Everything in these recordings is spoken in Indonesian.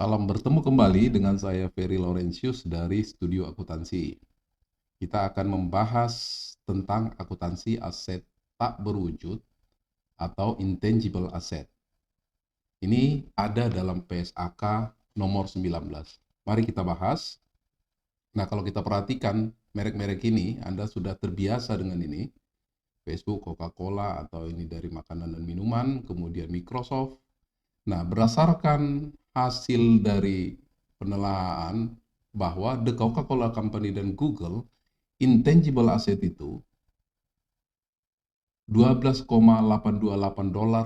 Salam bertemu kembali dengan saya Ferry Laurentius dari Studio Akuntansi. Kita akan membahas tentang akuntansi aset tak berwujud atau intangible asset. Ini ada dalam PSAK nomor 19. Mari kita bahas. Nah, kalau kita perhatikan merek-merek ini, Anda sudah terbiasa dengan ini. Facebook, Coca-Cola, atau ini dari makanan dan minuman, kemudian Microsoft. Nah, berdasarkan hasil dari penelaahan bahwa The Coca-Cola Company dan Google, intangible asset itu $12,828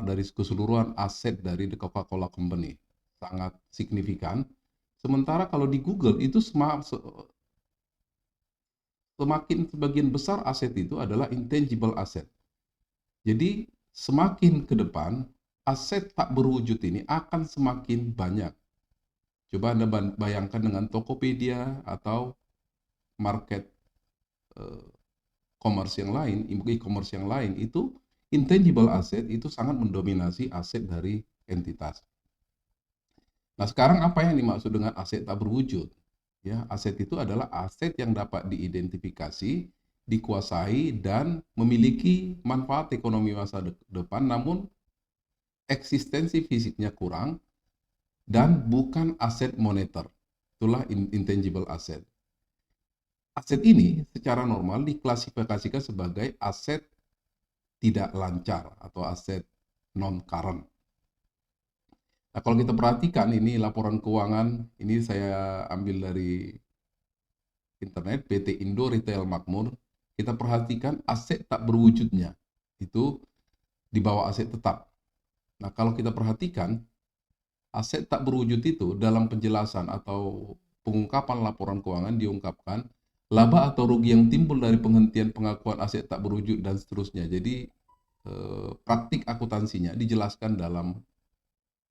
dari keseluruhan aset dari The Coca-Cola Company. Sangat signifikan. Sementara kalau di Google itu semakin sebagian besar aset itu adalah intangible asset. Jadi semakin ke depan, aset tak berwujud ini akan semakin banyak. Coba Anda bayangkan dengan Tokopedia atau market e-commerce yang lain, e-commerce yang lain, itu intangible asset itu sangat mendominasi aset dari entitas. Nah, sekarang apa yang dimaksud dengan aset tak berwujud? Ya, aset itu adalah aset yang dapat diidentifikasi, dikuasai, dan memiliki manfaat ekonomi masa depan, namun eksistensi fisiknya kurang dan bukan aset moneter. Itulah intangible asset. Aset ini secara normal diklasifikasikan sebagai aset tidak lancar atau aset non-current. Nah, kalau kita perhatikan ini laporan keuangan, ini saya ambil dari internet, PT Indo Retail Makmur, kita perhatikan aset tak berwujudnya, itu di bawah aset tetap. Nah, kalau kita perhatikan, aset tak berwujud itu dalam penjelasan atau pengungkapan laporan keuangan diungkapkan laba atau rugi yang timbul dari penghentian pengakuan aset tak berwujud dan seterusnya. Jadi praktik akuntansinya dijelaskan dalam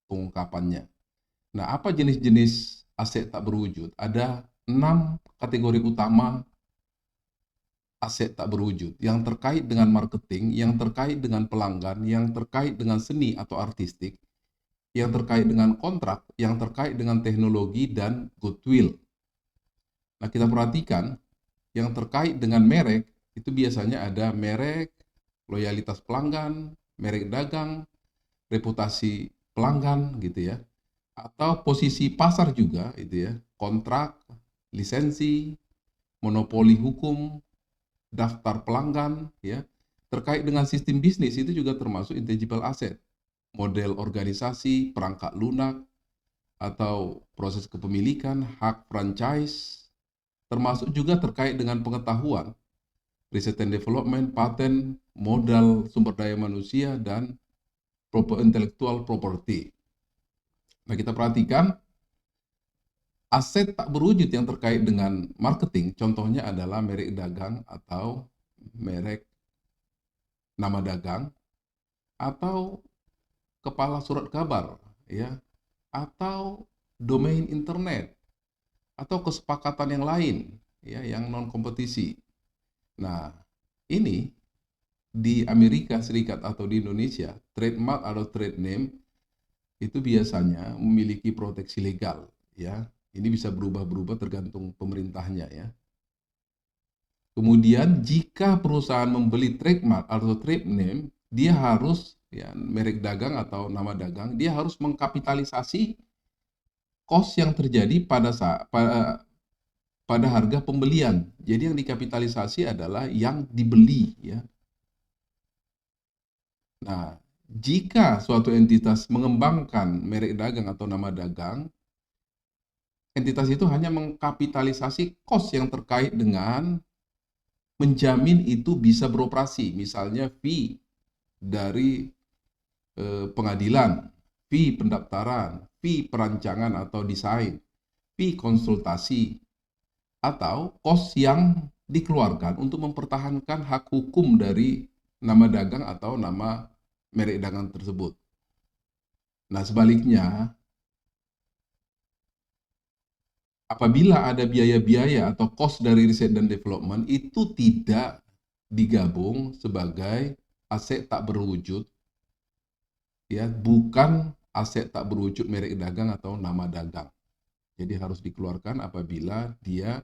pengungkapannya. Nah, apa jenis-jenis aset tak berwujud? Ada 6 kategori utama aset tak berwujud yang terkait dengan marketing, yang terkait dengan pelanggan, yang terkait dengan seni atau artistik, yang terkait dengan kontrak, yang terkait dengan teknologi dan goodwill. Nah, kita perhatikan yang terkait dengan merek itu biasanya ada merek, loyalitas pelanggan, merek dagang, reputasi pelanggan gitu ya. Atau posisi pasar juga itu ya, kontrak, lisensi, monopoli hukum, daftar pelanggan ya. Terkait dengan sistem bisnis itu juga termasuk intangible asset. Model organisasi, perangkat lunak, atau proses kepemilikan, hak franchise, termasuk juga terkait dengan pengetahuan, research and development, paten, modal sumber daya manusia, dan intellectual property. Nah, kita perhatikan aset tak berwujud yang terkait dengan marketing, contohnya adalah merek dagang atau merek nama dagang, atau kepala surat kabar, ya, atau domain internet, atau kesepakatan yang lain, ya, yang non kompetisi. Nah, ini di Amerika Serikat atau di Indonesia, trademark atau trade name itu biasanya memiliki proteksi legal, ya. Ini bisa berubah-berubah tergantung pemerintahnya, ya. Kemudian jika perusahaan membeli trademark atau trade name, dia harus, ya, merek dagang atau nama dagang, dia harus mengkapitalisasi cost yang terjadi pada harga pembelian. Jadi yang dikapitalisasi adalah yang dibeli, ya. Nah, jika suatu entitas mengembangkan merek dagang atau nama dagang, entitas itu hanya mengkapitalisasi cost yang terkait dengan menjamin itu bisa beroperasi. Misalnya fee dari pengadilan, fee pendaftaran, fee perancangan atau desain, fee konsultasi, atau cost yang dikeluarkan untuk mempertahankan hak hukum dari nama dagang atau nama merek dagang tersebut. Nah, sebaliknya, apabila ada biaya-biaya atau cost dari riset dan development itu tidak digabung sebagai aset tak berwujud, ya, bukan aset tak berwujud merek dagang atau nama dagang. Jadi harus dikeluarkan apabila dia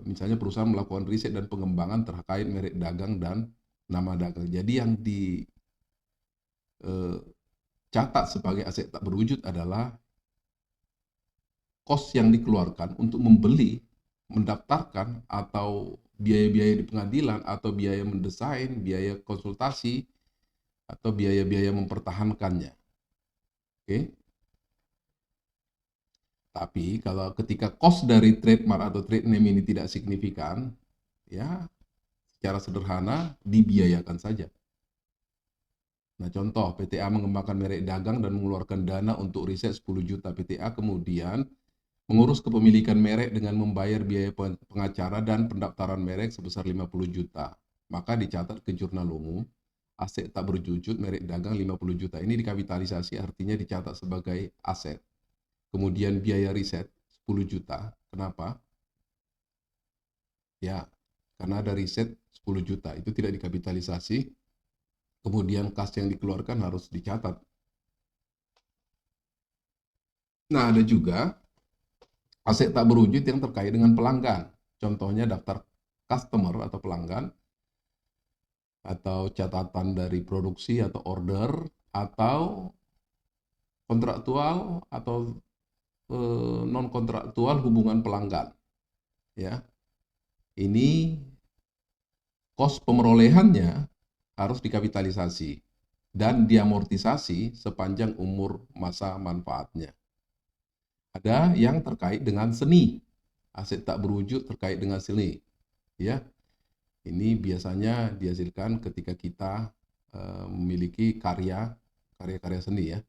misalnya perusahaan melakukan riset dan pengembangan terkait merek dagang dan nama dagang. Jadi yang dicatat sebagai aset tak berwujud adalah kos yang dikeluarkan untuk membeli, mendaftarkan, atau biaya-biaya di pengadilan, atau biaya mendesain, biaya konsultasi, atau biaya-biaya mempertahankannya. Oke. Tapi kalau ketika cost dari trademark atau trade name ini tidak signifikan, ya secara sederhana dibiayakan saja. Nah, contoh PTA mengembangkan merek dagang dan mengeluarkan dana untuk riset 10 juta. PTA kemudian mengurus kepemilikan merek dengan membayar biaya pengacara dan pendaftaran merek sebesar 50 juta. Maka dicatat ke jurnal umum, aset tak berwujud merek dagang 50 juta. Ini dikapitalisasi, artinya dicatat sebagai aset. Kemudian biaya riset 10 juta. Kenapa? Ya, karena ada riset 10 juta. Itu tidak dikapitalisasi. Kemudian kas yang dikeluarkan harus dicatat. Nah, ada juga aset tak berwujud yang terkait dengan pelanggan. Contohnya daftar customer atau pelanggan, atau catatan dari produksi atau order, atau kontraktual atau non kontraktual hubungan pelanggan. Ya, ini kos pemerolehannya harus dikapitalisasi dan diamortisasi sepanjang umur masa manfaatnya. Ada yang terkait dengan seni, aset tak berwujud terkait dengan seni. Ya, ini biasanya dihasilkan ketika kita memiliki karya-karya seni ya.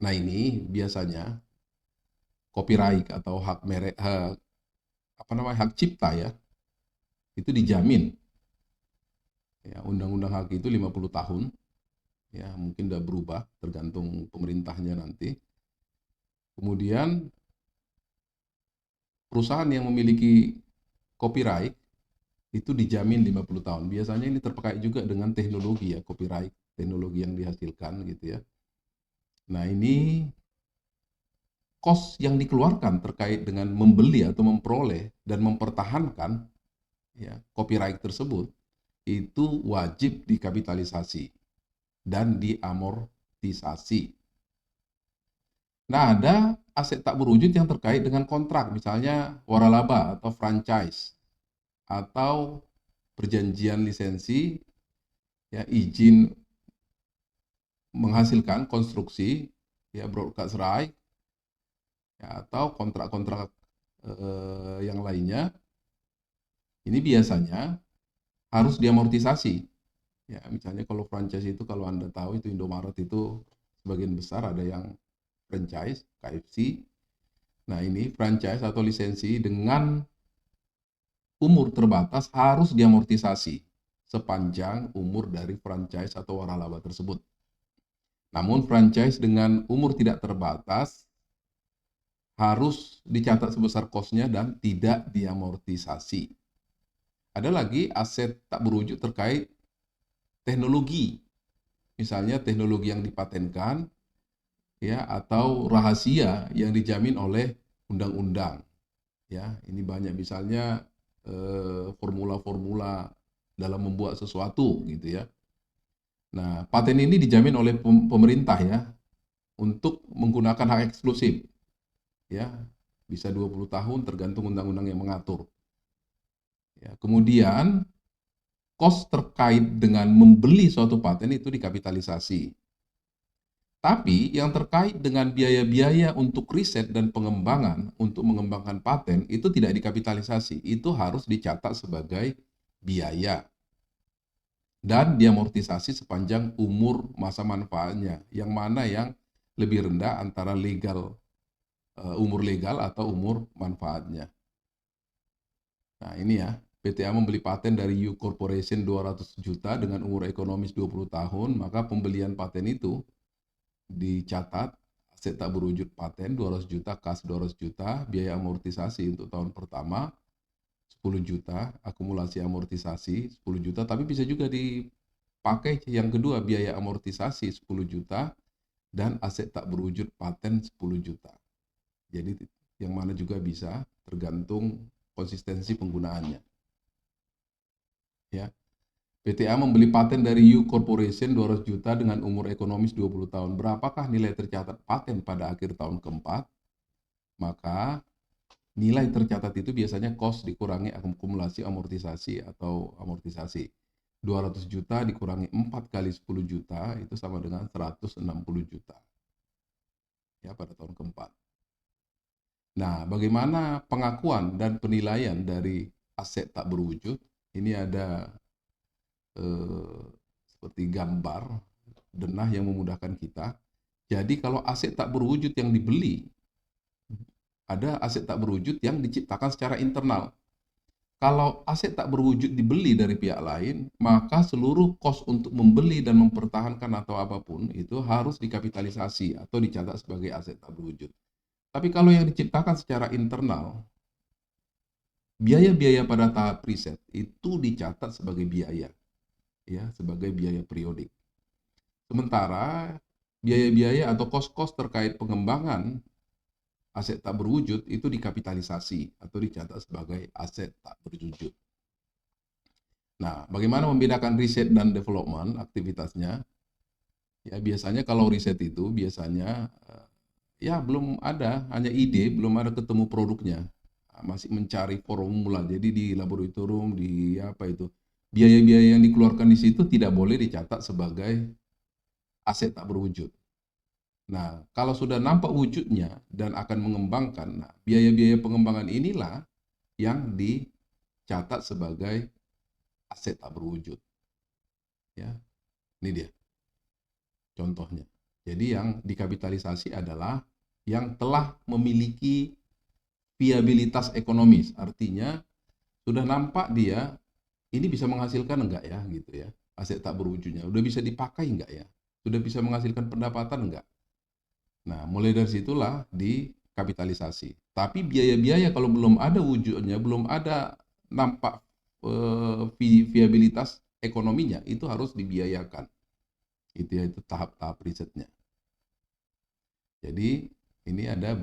Nah, ini biasanya copyright atau hak merek, hak cipta ya, itu dijamin. Ya, undang-undang hak itu 50 tahun. Ya, mungkin udah berubah tergantung pemerintahnya nanti. Kemudian perusahaan yang memiliki copyright itu dijamin 50 tahun. Biasanya ini terkait juga dengan teknologi ya, copyright, teknologi yang dihasilkan gitu ya. Nah, ini kos yang dikeluarkan terkait dengan membeli atau memperoleh dan mempertahankan ya, copyright tersebut itu wajib dikapitalisasi dan diamortisasi. Nah, ada aset tak berwujud yang terkait dengan kontrak, misalnya waralaba atau franchise, atau perjanjian lisensi, ya, izin menghasilkan konstruksi, ya, broadcast right, ya, atau kontrak-kontrak yang lainnya. Ini biasanya harus diamortisasi. Ya, misalnya kalau franchise itu, kalau Anda tahu itu Indomaret itu sebagian besar ada yang franchise, KFC. Nah, ini franchise atau lisensi dengan umur terbatas harus diamortisasi sepanjang umur dari franchise atau waralaba tersebut. Namun franchise dengan umur tidak terbatas harus dicatat sebesar kosnya dan tidak diamortisasi. Ada lagi aset tak berwujud terkait teknologi. Misalnya teknologi yang dipatenkan ya, atau rahasia yang dijamin oleh undang-undang. Ya, ini banyak, misalnya formula-formula dalam membuat sesuatu gitu ya. Nah, paten ini dijamin oleh pemerintah ya untuk menggunakan hak eksklusif. Ya, bisa 20 tahun tergantung undang-undang yang mengatur. Ya, kemudian kos terkait dengan membeli suatu paten itu dikapitalisasi. Tapi yang terkait dengan biaya-biaya untuk riset dan pengembangan untuk mengembangkan paten itu tidak dikapitalisasi, itu harus dicatat sebagai biaya dan diamortisasi sepanjang umur masa manfaatnya. Yang mana yang lebih rendah antara umur legal atau umur manfaatnya. Nah, ini ya, PTA membeli paten dari U Corporation 200 juta dengan umur ekonomis 20 tahun, maka pembelian paten itu dicatat aset tak berwujud paten 200 juta, kas 200 juta, biaya amortisasi untuk tahun pertama 10 juta, akumulasi amortisasi 10 juta, tapi bisa juga dipakai yang kedua, biaya amortisasi 10 juta dan aset tak berwujud paten 10 juta. Jadi yang mana juga bisa tergantung konsistensi penggunaannya. Ya. PTA membeli paten dari U Corporation 200 juta dengan umur ekonomis 20 tahun. Berapakah nilai tercatat paten pada akhir tahun keempat? Maka nilai tercatat itu biasanya cost dikurangi akumulasi amortisasi atau amortisasi. 200 juta dikurangi 4 kali 10 juta itu sama dengan 160 juta. Ya, pada tahun keempat. Nah, bagaimana pengakuan dan penilaian dari aset tak berwujud? Ini ada seperti gambar denah yang memudahkan kita. Jadi kalau aset tak berwujud yang dibeli, ada aset tak berwujud yang diciptakan secara internal. Kalau aset tak berwujud dibeli dari pihak lain, maka seluruh kos untuk membeli dan mempertahankan atau apapun itu harus dikapitalisasi atau dicatat sebagai aset tak berwujud. Tapi kalau yang diciptakan secara internal, biaya-biaya pada tahap riset itu dicatat sebagai biaya, ya, sebagai biaya periodik. Sementara biaya-biaya atau kos-kos terkait pengembangan aset tak berwujud itu dikapitalisasi atau dicatat sebagai aset tak berwujud. Nah, bagaimana membedakan riset dan development aktivitasnya? Ya, biasanya kalau riset itu biasanya ya belum ada, hanya ide, belum ada ketemu produknya. Masih mencari formula. Jadi di laboratorium, di apa itu, biaya-biaya yang dikeluarkan di situ tidak boleh dicatat sebagai aset tak berwujud. Nah, kalau sudah nampak wujudnya dan akan mengembangkan, nah, biaya-biaya pengembangan inilah yang dicatat sebagai aset tak berwujud. Ya, ini dia contohnya. Jadi yang dikapitalisasi adalah yang telah memiliki viabilitas ekonomis, artinya sudah nampak dia ini bisa menghasilkan enggak ya gitu ya, aset tak berwujudnya, udah bisa dipakai enggak ya, sudah bisa menghasilkan pendapatan enggak. Nah, mulai dari situlah dikapitalisasi. Tapi biaya-biaya kalau belum ada wujudnya, belum ada nampak viabilitas ekonominya, itu harus dibiayakan. Itu ya, itu tahap-tahap risetnya. Jadi ini ada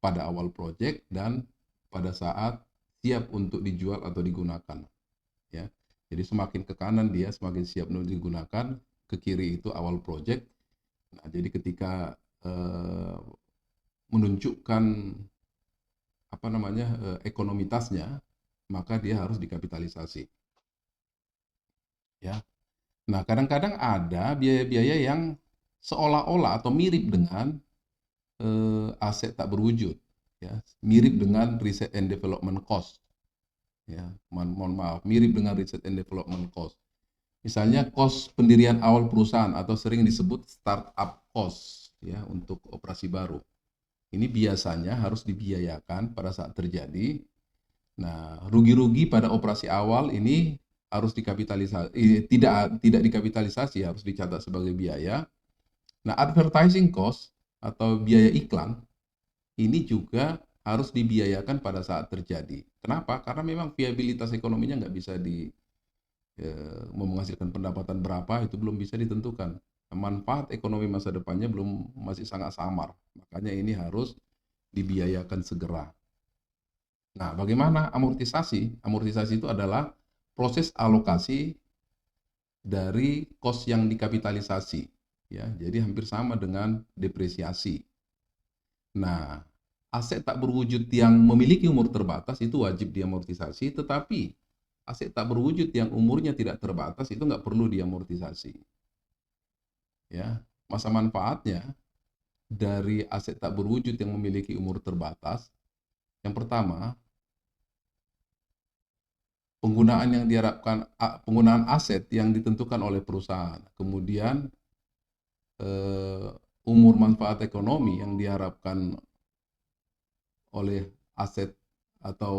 pada awal proyek dan pada saat siap untuk dijual atau digunakan. Ya, jadi semakin ke kanan dia semakin siap untuk digunakan, ke kiri itu awal proyek. Nah, jadi ketika menunjukkan apa namanya ekonomitasnya, maka dia harus dikapitalisasi. Ya. Nah, kadang-kadang ada biaya-biaya yang seolah-olah atau mirip dengan aset tak berwujud, ya, mirip dengan research and development cost. Ya, mohon maaf, mirip dengan research and development cost. Misalnya kos pendirian awal perusahaan atau sering disebut startup cost, ya, untuk operasi baru. Ini biasanya harus dibiayakan pada saat terjadi. Nah, rugi-rugi pada operasi awal ini harus dikapitalisasi, tidak dikapitalisasi, harus dicatat sebagai biaya. Nah, advertising cost atau biaya iklan ini juga harus dibiayakan pada saat terjadi. Kenapa? Karena memang viabilitas ekonominya nggak bisa menghasilkan pendapatan berapa itu belum bisa ditentukan. Manfaat ekonomi masa depannya masih sangat samar. Makanya ini harus dibiayakan segera. Nah, bagaimana amortisasi? Amortisasi itu adalah proses alokasi dari kos yang dikapitalisasi. Ya, jadi hampir sama dengan depresiasi. Nah, aset tak berwujud yang memiliki umur terbatas itu wajib diamortisasi, tetapi aset tak berwujud yang umurnya tidak terbatas itu nggak perlu diamortisasi. Ya, masa manfaatnya dari aset tak berwujud yang memiliki umur terbatas, yang pertama, penggunaan aset yang ditentukan oleh perusahaan, kemudian umur manfaat ekonomi yang diharapkan oleh aset atau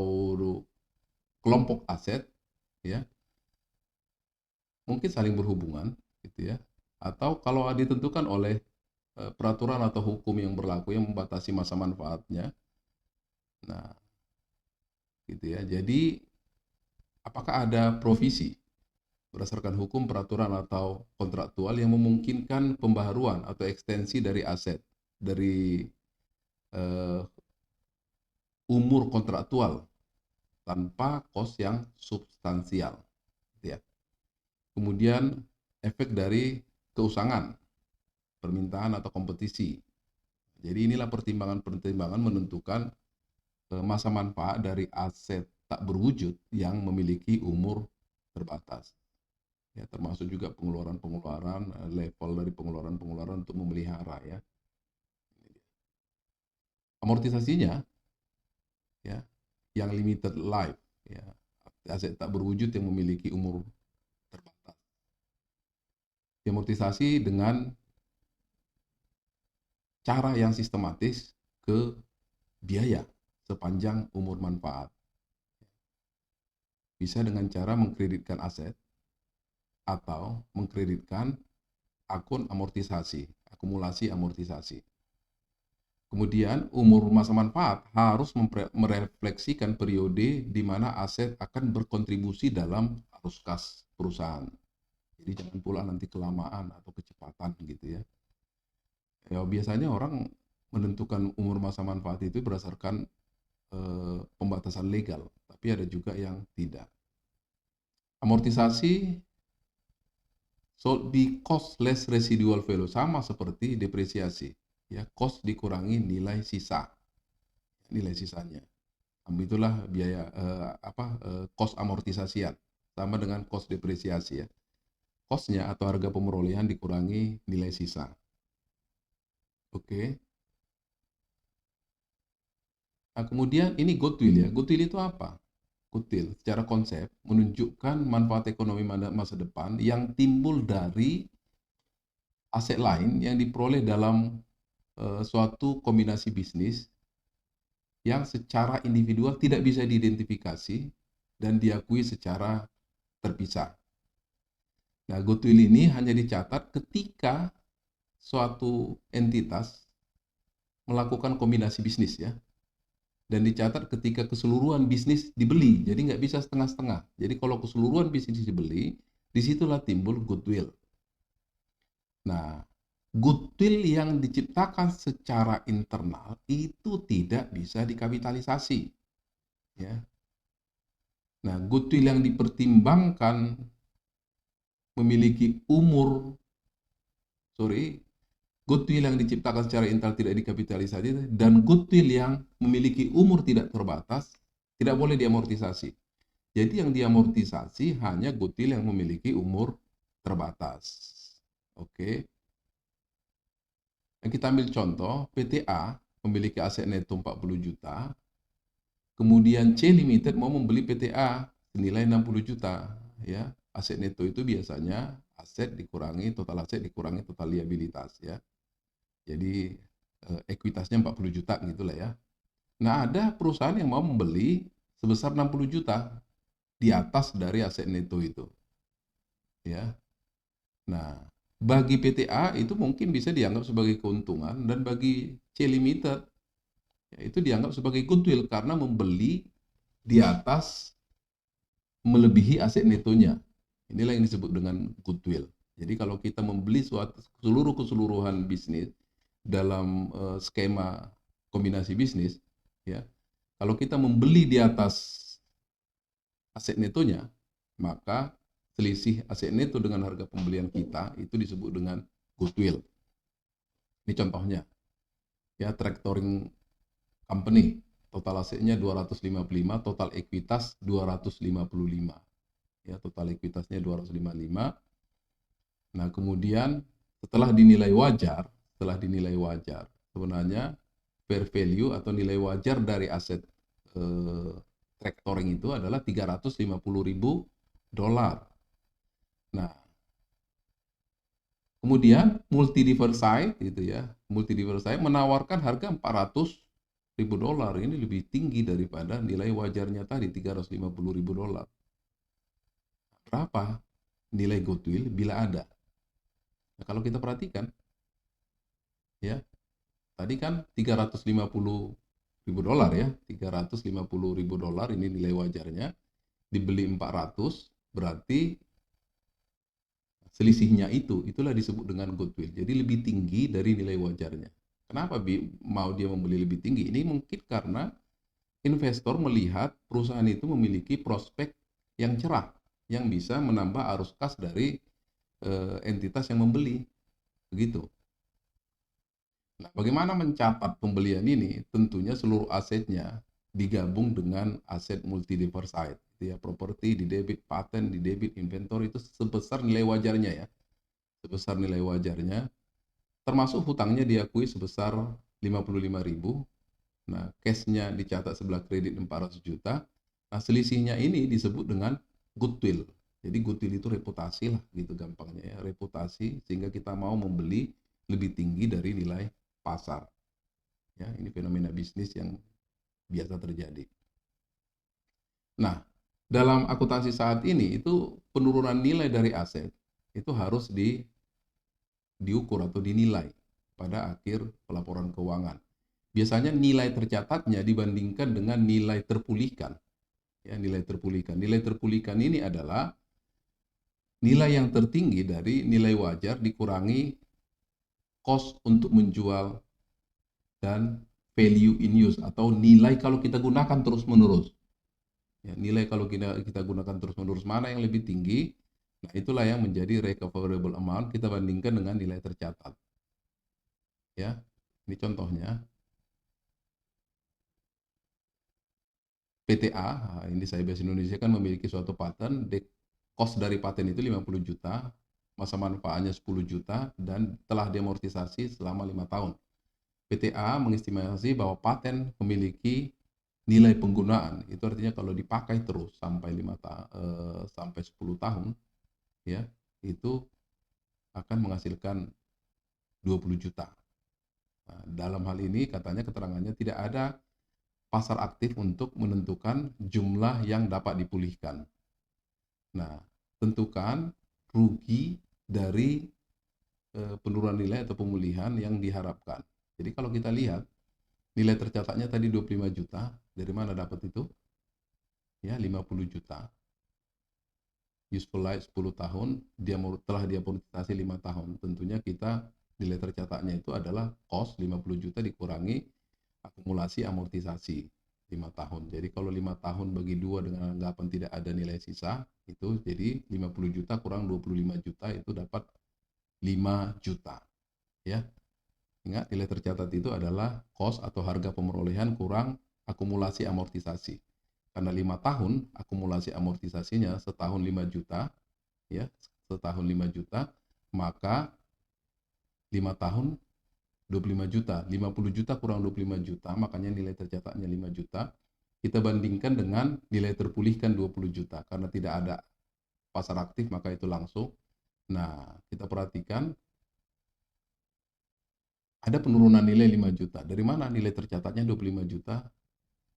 kelompok aset, ya, mungkin saling berhubungan, gitu ya, atau kalau ditentukan oleh peraturan atau hukum yang berlaku yang membatasi masa manfaatnya. Nah, gitu ya. Jadi apakah ada provisi berdasarkan hukum, peraturan atau kontraktual yang memungkinkan pembaharuan atau ekstensi dari aset dari eh, umur kontraktual tanpa kos yang substansial, gitu ya. Kemudian efek dari keusangan, permintaan atau kompetisi. Jadi inilah pertimbangan-pertimbangan menentukan masa manfaat dari aset tak berwujud yang memiliki umur terbatas. Ya, termasuk juga pengeluaran-pengeluaran, level dari pengeluaran-pengeluaran untuk memelihara ya. Amortisasinya ya, yang limited life ya, aset tak berwujud yang memiliki umur terbatas. Amortisasi dengan cara yang sistematis ke biaya sepanjang umur manfaat. Bisa dengan cara mengkreditkan aset atau mengkreditkan akun amortisasi, akumulasi amortisasi. Kemudian umur masa manfaat harus merefleksikan periode di mana aset akan berkontribusi dalam arus kas perusahaan. Jadi jangan pula nanti kelamaan atau kecepatan gitu ya. Ya biasanya orang menentukan umur masa manfaat itu berdasarkan pembatasan legal, tapi ada juga yang tidak. Amortisasi so di cost less residual value sama seperti depresiasi. Ya, cost dikurangi nilai sisa, nilai sisanya. Itulah biaya cost amortisasian sama dengan cost depresiasi ya. Costnya atau harga pemerolehan dikurangi nilai sisa. Oke. Nah, kemudian ini goodwill ya. Goodwill itu apa? Goodwill secara konsep menunjukkan manfaat ekonomi masa depan yang timbul dari aset lain yang diperoleh dalam suatu kombinasi bisnis yang secara individual tidak bisa diidentifikasi dan diakui secara terpisah. Nah, goodwill ini hanya dicatat ketika suatu entitas melakukan kombinasi bisnis ya, dan dicatat ketika keseluruhan bisnis dibeli, jadi nggak bisa setengah-setengah. Jadi kalau keseluruhan bisnis dibeli, disitulah timbul goodwill. Nah, goodwill yang diciptakan secara internal itu tidak bisa dikapitalisasi. Ya. Nah, goodwill yang dipertimbangkan memiliki goodwill yang diciptakan secara internal tidak dikapitalisasi dan goodwill yang memiliki umur tidak terbatas tidak boleh diamortisasi. Jadi yang diamortisasi hanya goodwill yang memiliki umur terbatas. Oke. Nah, kita ambil contoh, PTA memiliki aset neto 40 juta, kemudian C Limited mau membeli PTA senilai 60 juta. Ya, aset neto itu biasanya total aset dikurangi total liabilitas ya. Jadi ekuitasnya 40 juta gitulah ya. Nah, ada perusahaan yang mau membeli sebesar 60 juta di atas dari aset neto itu. Ya. Nah, bagi PTA itu mungkin bisa dianggap sebagai keuntungan dan bagi C Limited ya, itu dianggap sebagai goodwill karena membeli di atas melebihi aset netonya. Inilah yang disebut dengan goodwill. Jadi kalau kita membeli keseluruhan bisnis dalam skema kombinasi bisnis, ya, kalau kita membeli di atas aset netonya, maka selisih aset neto dengan harga pembelian kita itu disebut dengan goodwill. Ini contohnya, ya, Tractoring Company, total asetnya 255, total ekuitas 255. Ya, total ekuitasnya 255. Nah, kemudian setelah dinilai wajar, sebenarnya fair value atau nilai wajar dari aset tractoring itu adalah $350.000. Nah, kemudian Multi Diverside gitu ya, Multi Diverside menawarkan harga $400.000. Ini lebih tinggi daripada nilai wajarnya tadi $350.000. Berapa nilai goodwill bila ada? Nah, kalau kita perhatikan, ya, tadi kan $350.000 ya, $350.000 ini nilai wajarnya, dibeli 400, berarti selisihnya itulah disebut dengan goodwill. Jadi lebih tinggi dari nilai wajarnya. Kenapa mau dia membeli lebih tinggi? Ini mungkin karena investor melihat perusahaan itu memiliki prospek yang cerah, yang bisa menambah arus kas dari entitas yang membeli, begitu. Nah, bagaimana mencatat pembelian ini? Tentunya seluruh asetnya digabung dengan aset multi diversified, ya, properti di debit, paten di debit, inventory itu sebesar nilai wajarnya ya, sebesar nilai wajarnya, termasuk hutangnya diakui sebesar 55.000. Nah, cashnya dicatat sebelah kredit 400 juta. Nah, selisihnya ini disebut dengan goodwill. Jadi goodwill itu reputasi lah, gitu gampangnya ya, reputasi, sehingga kita mau membeli lebih tinggi dari nilai pasar. Ya, ini fenomena bisnis yang biasa terjadi. Nah, dalam akuntansi saat ini itu penurunan nilai dari aset itu harus diukur atau dinilai pada akhir pelaporan keuangan. Biasanya nilai tercatatnya dibandingkan dengan nilai terpulihkan. Ya, nilai terpulihkan. Nilai terpulihkan ini adalah nilai yang tertinggi dari nilai wajar dikurangi cost untuk menjual dan value in use atau nilai kalau kita gunakan terus-menerus. Ya, nilai kalau kita gunakan terus-menerus mana yang lebih tinggi, nah itulah yang menjadi recoverable amount kita bandingkan dengan nilai tercatat. Ya, ini contohnya. PTA, ini Cyber Indonesia kan memiliki suatu paten, cost dari paten itu 50 juta, masa manfaatnya 10 juta, dan telah diamortisasi selama 5 tahun. PTA mengestimasi bahwa paten memiliki nilai penggunaan, itu artinya kalau dipakai terus sampai 10 tahun, ya, itu akan menghasilkan 20 juta. Nah, dalam hal ini katanya keterangannya tidak ada pasar aktif untuk menentukan jumlah yang dapat dipulihkan. Nah, tentukan rugi dari penurunan nilai atau pemulihan yang diharapkan. Jadi kalau kita lihat nilai tercatatnya tadi 25 juta, dari mana dapat itu? Ya, 50 juta. Useful life 10 tahun, telah diamortisasi 5 tahun. Tentunya kita nilai tercatatnya itu adalah cost 50 juta dikurangi akumulasi amortisasi 5 tahun. Jadi kalau 5 tahun bagi 2 dengan anggapan tidak ada nilai sisa, itu jadi 50 juta kurang 25 juta itu dapat 5 juta. Ya. Ingat, nilai tercatat itu adalah cost atau harga pemerolehan kurang akumulasi amortisasi. Karena 5 tahun akumulasi amortisasinya setahun 5 juta, ya, setahun 5 juta, maka 5 tahun 25 juta, 50 juta kurang 25 juta, makanya nilai tercatatnya 5 juta. Kita bandingkan dengan nilai terpulihkan 20 juta, karena tidak ada pasar aktif maka itu langsung. Nah, kita perhatikan ada penurunan nilai 5 juta. Dari mana nilai tercatatnya 25 juta?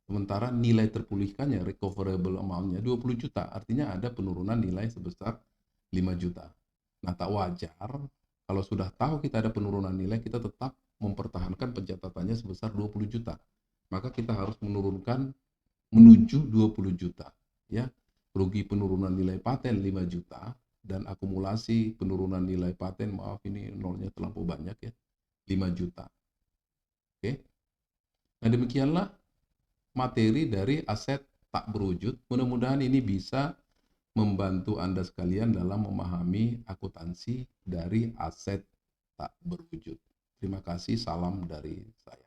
Sementara nilai terpulihkannya, recoverable amount-nya 20 juta. Artinya ada penurunan nilai sebesar 5 juta. Nah, tak wajar kalau sudah tahu kita ada penurunan nilai, kita tetap mempertahankan pencatatannya sebesar 20 juta. Maka kita harus menurunkan menuju 20 juta. Ya, rugi penurunan nilai paten 5 juta dan akumulasi penurunan nilai paten, maaf ini nolnya terlampau banyak ya, 5 juta. Oke. Nah, demikianlah materi dari aset tak berwujud. Mudah-mudahan ini bisa membantu Anda sekalian dalam memahami akuntansi dari aset tak berwujud. Terima kasih, salam dari saya.